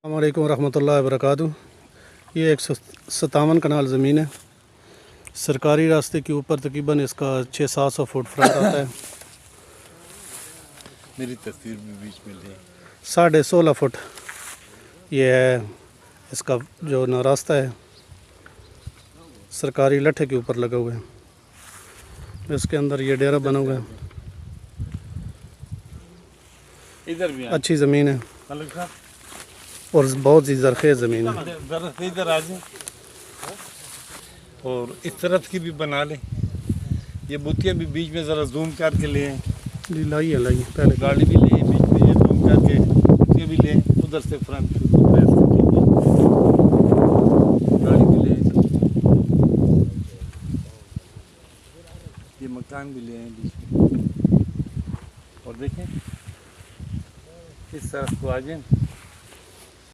अस्सलाम वालेकुम रहमतुल्लाहि व बरकातुहू। ये 157 कनाल ज़मीन है। सरकारी रास्ते के ऊपर तकरीबन इसका 600-700 फुट फ्रंट आता है। मेरी तस्वीर भी बीच में ले 16.5 फुट ये है इसका जो ना रास्ता है, सरकारी लट्ठे के ऊपर लगा हुआ है। इसके अंदर ये डेरा बना हुआ है। इधर भी अच्छी ज़मीन है मलिक साहब, और बहुत ही ज़रख़ेज़ ज़मीन है। जरा इधर आ जाए और इस तरफ की भी बना लें। ये बुतियाँ भी बीच में ज़रा जूम करके ले आएं। जी लाइए पहले गाड़ी भी ले बीच में, ये जूम करके बुतियाँ भी लें। उधर से फ्रंट गाड़ी भी ले, ये मकान भी ले आए बीच में। और देखें इस तरफ को आ जाए।